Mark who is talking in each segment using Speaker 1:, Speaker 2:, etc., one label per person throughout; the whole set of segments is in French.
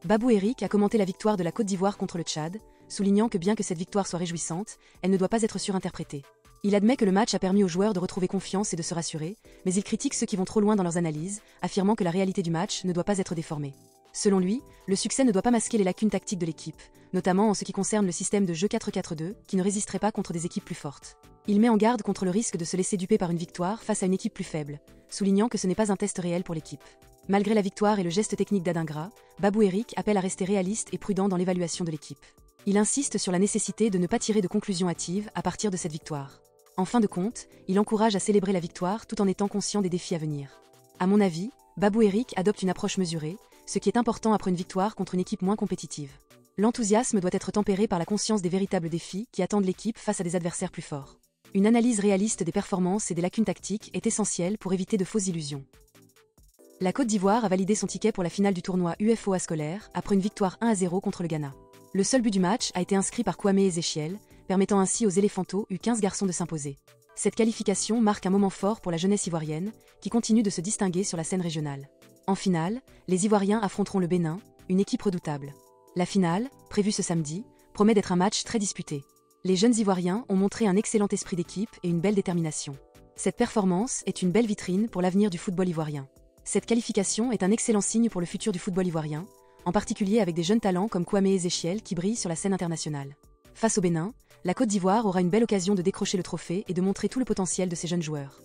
Speaker 1: Babou Eric a commenté la victoire de la Côte d'Ivoire contre le Tchad, soulignant que bien que cette victoire soit réjouissante, elle ne doit pas être surinterprétée. Il admet que le match a permis aux joueurs de retrouver confiance et de se rassurer, mais il critique ceux qui vont trop loin dans leurs analyses, affirmant que la réalité du match ne doit pas être déformée. Selon lui, le succès ne doit pas masquer les lacunes tactiques de l'équipe, notamment en ce qui concerne le système de jeu 4-4-2, qui ne résisterait pas contre des équipes plus fortes. Il met en garde contre le risque de se laisser duper par une victoire face à une équipe plus faible, soulignant que ce n'est pas un test réel pour l'équipe. Malgré la victoire et le geste technique d'Adingra, Babou Eric appelle à rester réaliste et prudent dans l'évaluation de l'équipe. Il insiste sur la nécessité de ne pas tirer de conclusions hâtives à partir de cette victoire. En fin de compte, il encourage à célébrer la victoire tout en étant conscient des défis à venir. À mon avis, Babou Eric adopte une approche mesurée, ce qui est important après une victoire contre une équipe moins compétitive. L'enthousiasme doit être tempéré par la conscience des véritables défis qui attendent l'équipe face à des adversaires plus forts. Une analyse réaliste des performances et des lacunes tactiques est essentielle pour éviter de fausses illusions. La Côte d'Ivoire a validé son ticket pour la finale du tournoi UFOA scolaire après une victoire 1-0 contre le Ghana. Le seul but du match a été inscrit par Kwame Ezechiel, permettant ainsi aux Éléphantos U15 garçons de s'imposer. Cette qualification marque un moment fort pour la jeunesse ivoirienne, qui continue de se distinguer sur la scène régionale. En finale, les Ivoiriens affronteront le Bénin, une équipe redoutable. La finale, prévue ce samedi, promet d'être un match très disputé. Les jeunes Ivoiriens ont montré un excellent esprit d'équipe et une belle détermination. Cette performance est une belle vitrine pour l'avenir du football ivoirien. Cette qualification est un excellent signe pour le futur du football ivoirien, en particulier avec des jeunes talents comme Kwame Ezechiel qui brillent sur la scène internationale. Face au Bénin, la Côte d'Ivoire aura une belle occasion de décrocher le trophée et de montrer tout le potentiel de ces jeunes joueurs.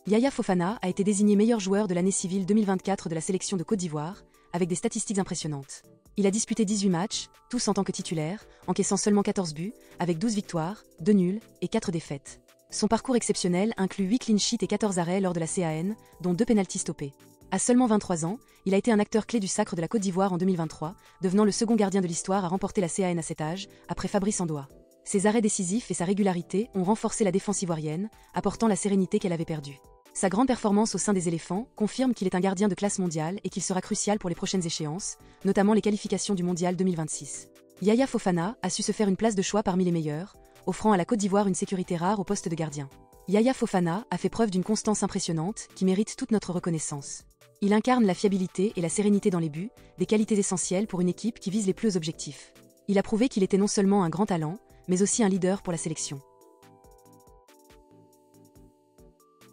Speaker 1: Yaya Fofana a été désigné meilleur joueur de l'année civile 2024 de la sélection de Côte d'Ivoire, avec des statistiques impressionnantes. Il a disputé 18 matchs, tous en tant que titulaire, encaissant seulement 14 buts, avec 12 victoires, 2 nuls et 4 défaites. Son parcours exceptionnel inclut 8 clean sheets et 14 arrêts lors de la CAN, dont 2 pénaltys stoppés. À seulement 23 ans, il a été un acteur clé du sacre de la Côte d'Ivoire en 2023, devenant le second gardien de l'histoire à remporter la CAN à cet âge, après Fabrice Andoa. Ses arrêts décisifs et sa régularité ont renforcé la défense ivoirienne, apportant la sérénité qu'elle avait perdue. Sa grande performance au sein des éléphants confirme qu'il est un gardien de classe mondiale et qu'il sera crucial pour les prochaines échéances, notamment les qualifications du Mondial 2026. Yaya Fofana a su se faire une place de choix parmi les meilleurs, offrant à la Côte d'Ivoire une sécurité rare au poste de gardien. Yaya Fofana a fait preuve d'une constance impressionnante qui mérite toute notre reconnaissance. Il incarne la fiabilité et la sérénité dans les buts, des qualités essentielles pour une équipe qui vise les plus hauts objectifs. Il a prouvé qu'il était non seulement un grand talent, mais aussi un leader pour la sélection.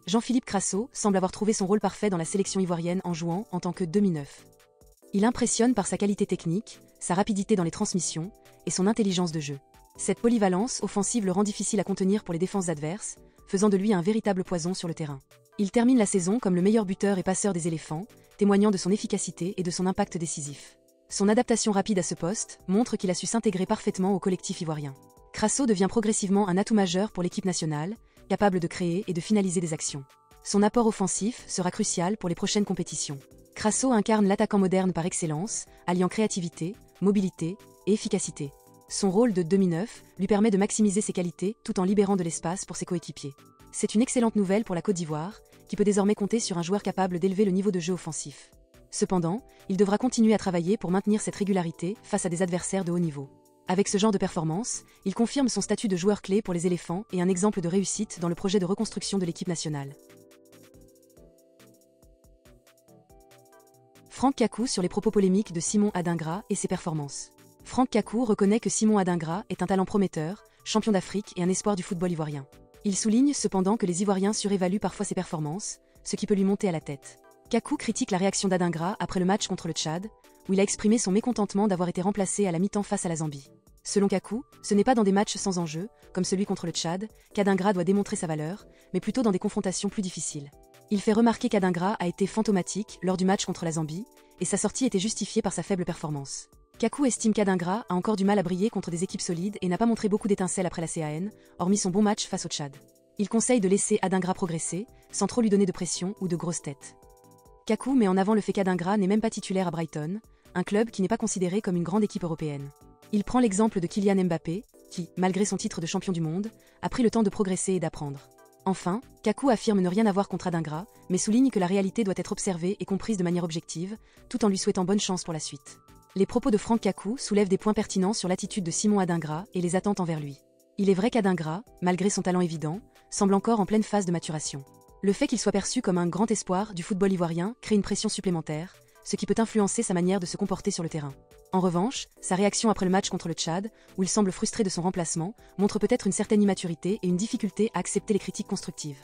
Speaker 1: Jean-Philippe Crasso semble avoir trouvé son rôle parfait dans la sélection ivoirienne en jouant en tant que demi-neuf. Il impressionne par sa qualité technique, sa rapidité dans les transmissions et son intelligence de jeu. Cette polyvalence offensive le rend difficile à contenir pour les défenses adverses, faisant de lui un véritable poison sur le terrain. Il termine la saison comme le meilleur buteur et passeur des éléphants, témoignant de son efficacité et de son impact décisif. Son adaptation rapide à ce poste montre qu'il a su s'intégrer parfaitement au collectif ivoirien. Crasso devient progressivement un atout majeur pour l'équipe nationale, capable de créer et de finaliser des actions. Son apport offensif sera crucial pour les prochaines compétitions. Crasso incarne l'attaquant moderne par excellence, alliant créativité, mobilité et efficacité. Son rôle de demi-neuf lui permet de maximiser ses qualités tout en libérant de l'espace pour ses coéquipiers. C'est une excellente nouvelle pour la Côte d'Ivoire, qui peut désormais compter sur un joueur capable d'élever le niveau de jeu offensif. Cependant, il devra continuer à travailler pour maintenir cette régularité face à des adversaires de haut niveau. Avec ce genre de performance, il confirme son statut de joueur clé pour les éléphants et un exemple de réussite dans le projet de reconstruction de l'équipe nationale. Franck Kakou sur les propos polémiques de Simon Adingra et ses performances. Franck Kakou reconnaît que Simon Adingra est un talent prometteur, champion d'Afrique et un espoir du football ivoirien. Il souligne cependant que les Ivoiriens surévaluent parfois ses performances, ce qui peut lui monter à la tête. Kakou critique la réaction d'Adingra après le match contre le Tchad, où il a exprimé son mécontentement d'avoir été remplacé à la mi-temps face à la Zambie. Selon Kakou, ce n'est pas dans des matchs sans enjeu, comme celui contre le Tchad, qu'Adingra doit démontrer sa valeur, mais plutôt dans des confrontations plus difficiles. Il fait remarquer qu'Adingra a été fantomatique lors du match contre la Zambie, et sa sortie était justifiée par sa faible performance. Kakou estime qu'Adingra a encore du mal à briller contre des équipes solides et n'a pas montré beaucoup d'étincelles après la CAN, hormis son bon match face au Tchad. Il conseille de laisser Adingra progresser, sans trop lui donner de pression ou de grosses têtes. Kakou met en avant le fait qu'Adingra n'est même pas titulaire à Brighton, un club qui n'est pas considéré comme une grande équipe européenne. Il prend l'exemple de Kylian Mbappé, qui, malgré son titre de champion du monde, a pris le temps de progresser et d'apprendre. Enfin, Kakou affirme ne rien avoir contre Adingra, mais souligne que la réalité doit être observée et comprise de manière objective, tout en lui souhaitant bonne chance pour la suite. Les propos de Franck Kakou soulèvent des points pertinents sur l'attitude de Simon Adingra et les attentes envers lui. Il est vrai qu'Adingra, malgré son talent évident, semble encore en pleine phase de maturation. Le fait qu'il soit perçu comme un grand espoir du football ivoirien crée une pression supplémentaire, ce qui peut influencer sa manière de se comporter sur le terrain. En revanche, sa réaction après le match contre le Tchad, où il semble frustré de son remplacement, montre peut-être une certaine immaturité et une difficulté à accepter les critiques constructives.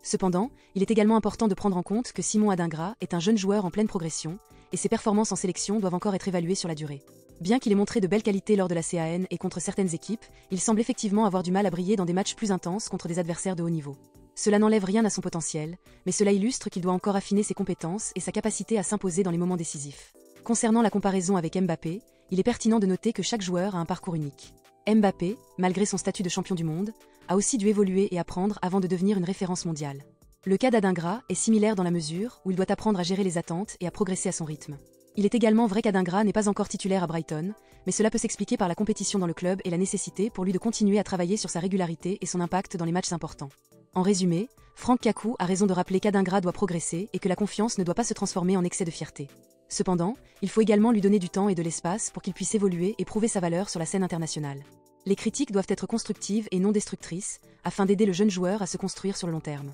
Speaker 1: Cependant, il est également important de prendre en compte que Simon Adingra est un jeune joueur en pleine progression, et ses performances en sélection doivent encore être évaluées sur la durée. Bien qu'il ait montré de belles qualités lors de la CAN et contre certaines équipes, il semble effectivement avoir du mal à briller dans des matchs plus intenses contre des adversaires de haut niveau. Cela n'enlève rien à son potentiel, mais cela illustre qu'il doit encore affiner ses compétences et sa capacité à s'imposer dans les moments décisifs. Concernant la comparaison avec Mbappé, il est pertinent de noter que chaque joueur a un parcours unique. Mbappé, malgré son statut de champion du monde, a aussi dû évoluer et apprendre avant de devenir une référence mondiale. Le cas d'Adingra est similaire dans la mesure où il doit apprendre à gérer les attentes et à progresser à son rythme. Il est également vrai qu'Adingra n'est pas encore titulaire à Brighton, mais cela peut s'expliquer par la compétition dans le club et la nécessité pour lui de continuer à travailler sur sa régularité et son impact dans les matchs importants. En résumé, Franck Kakou a raison de rappeler qu'Adingra doit progresser et que la confiance ne doit pas se transformer en excès de fierté. Cependant, il faut également lui donner du temps et de l'espace pour qu'il puisse évoluer et prouver sa valeur sur la scène internationale. Les critiques doivent être constructives et non destructrices, afin d'aider le jeune joueur à se construire sur le long terme.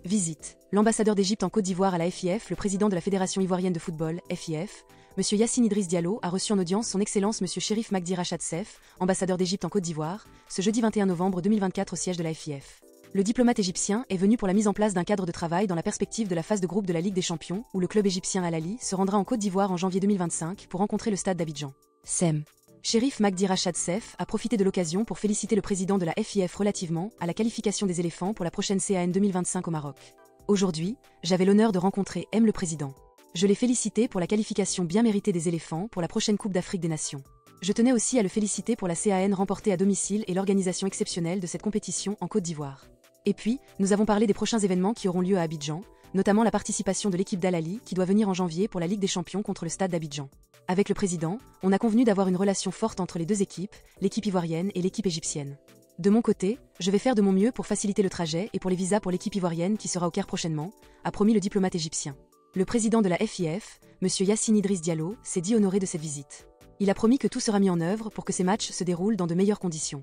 Speaker 1: Visite. L'ambassadeur d'Égypte en Côte d'Ivoire à la FIF, le président de la Fédération ivoirienne de football, FIF, M. Yassine Idriss Diallo a reçu en audience son Excellence M. Chérif Magdi Rachad Seff, ambassadeur d'Égypte en Côte d'Ivoire, ce jeudi 21 novembre 2024 au siège de la FIF. Le diplomate égyptien est venu pour la mise en place d'un cadre de travail dans la perspective de la phase de groupe de la Ligue des Champions, où le club égyptien Al Ahly se rendra en Côte d'Ivoire en janvier 2025 pour rencontrer le stade d'Abidjan. SEM. Chérif Magdi Rachad Seff a profité de l'occasion pour féliciter le président de la FIF relativement à la qualification des éléphants pour la prochaine CAN 2025 au Maroc. Aujourd'hui, j'avais l'honneur de rencontrer le président. Je l'ai félicité pour la qualification bien méritée des éléphants pour la prochaine Coupe d'Afrique des Nations. Je tenais aussi à le féliciter pour la CAN remportée à domicile et l'organisation exceptionnelle de cette compétition en Côte d'Ivoire. Et puis, nous avons parlé des prochains événements qui auront lieu à Abidjan, notamment la participation de l'équipe d'Al Ahly qui doit venir en janvier pour la Ligue des Champions contre le stade d'Abidjan. Avec le président, on a convenu d'avoir une relation forte entre les deux équipes, l'équipe ivoirienne et l'équipe égyptienne. De mon côté, je vais faire de mon mieux pour faciliter le trajet et pour les visas pour l'équipe ivoirienne qui sera au Caire prochainement, a promis le diplomate égyptien. Le président de la FIF, M. Yassine Idriss Diallo, s'est dit honoré de cette visite. Il a promis que tout sera mis en œuvre pour que ces matchs se déroulent dans de meilleures conditions.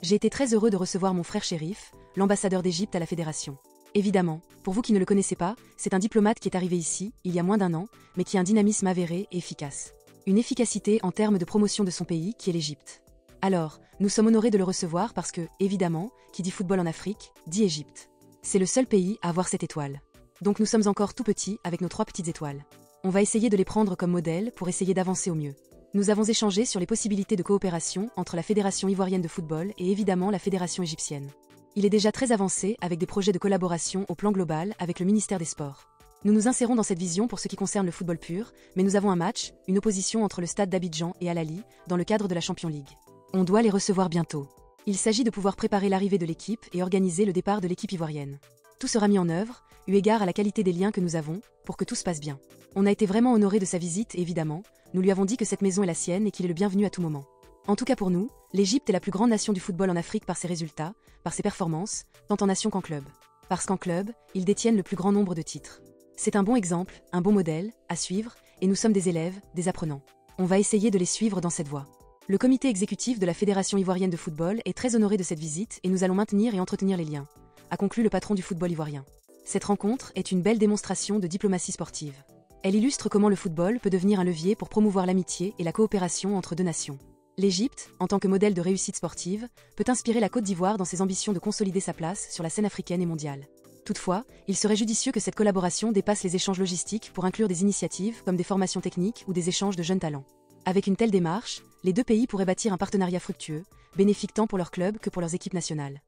Speaker 1: J'ai été très heureux de recevoir mon frère Chérif, l'ambassadeur d'Égypte à la Fédération. Évidemment, pour vous qui ne le connaissez pas, c'est un diplomate qui est arrivé ici, il y a moins d'un an, mais qui a un dynamisme avéré et efficace. Une efficacité en termes de promotion de son pays qui est l'Égypte. Alors, nous sommes honorés de le recevoir parce que, évidemment, qui dit football en Afrique, dit Égypte. C'est le seul pays à avoir cette étoile. Donc nous sommes encore tout petits avec nos 3 petites étoiles. On va essayer de les prendre comme modèle pour essayer d'avancer au mieux. Nous avons échangé sur les possibilités de coopération entre la Fédération ivoirienne de football et évidemment la Fédération égyptienne. Il est déjà très avancé avec des projets de collaboration au plan global avec le ministère des Sports. Nous nous insérons dans cette vision pour ce qui concerne le football pur, mais nous avons un match, une opposition entre le stade d'Abidjan et Al Ahly, dans le cadre de la Champions League. On doit les recevoir bientôt. Il s'agit de pouvoir préparer l'arrivée de l'équipe et organiser le départ de l'équipe ivoirienne. Tout sera mis en œuvre, eu égard à la qualité des liens que nous avons, pour que tout se passe bien. On a été vraiment honorés de sa visite et évidemment, nous lui avons dit que cette maison est la sienne et qu'il est le bienvenu à tout moment. En tout cas pour nous, l'Égypte est la plus grande nation du football en Afrique par ses résultats, par ses performances, tant en nation qu'en club. Parce qu'en club, ils détiennent le plus grand nombre de titres. C'est un bon exemple, un bon modèle, à suivre, et nous sommes des élèves, des apprenants. On va essayer de les suivre dans cette voie. Le comité exécutif de la Fédération ivoirienne de football est très honoré de cette visite et nous allons maintenir et entretenir les liens, a conclu le patron du football ivoirien. Cette rencontre est une belle démonstration de diplomatie sportive. Elle illustre comment le football peut devenir un levier pour promouvoir l'amitié et la coopération entre deux nations. L'Égypte, en tant que modèle de réussite sportive, peut inspirer la Côte d'Ivoire dans ses ambitions de consolider sa place sur la scène africaine et mondiale. Toutefois, il serait judicieux que cette collaboration dépasse les échanges logistiques pour inclure des initiatives comme des formations techniques ou des échanges de jeunes talents. Avec une telle démarche, les deux pays pourraient bâtir un partenariat fructueux, bénéfique tant pour leurs clubs que pour leurs équipes nationales.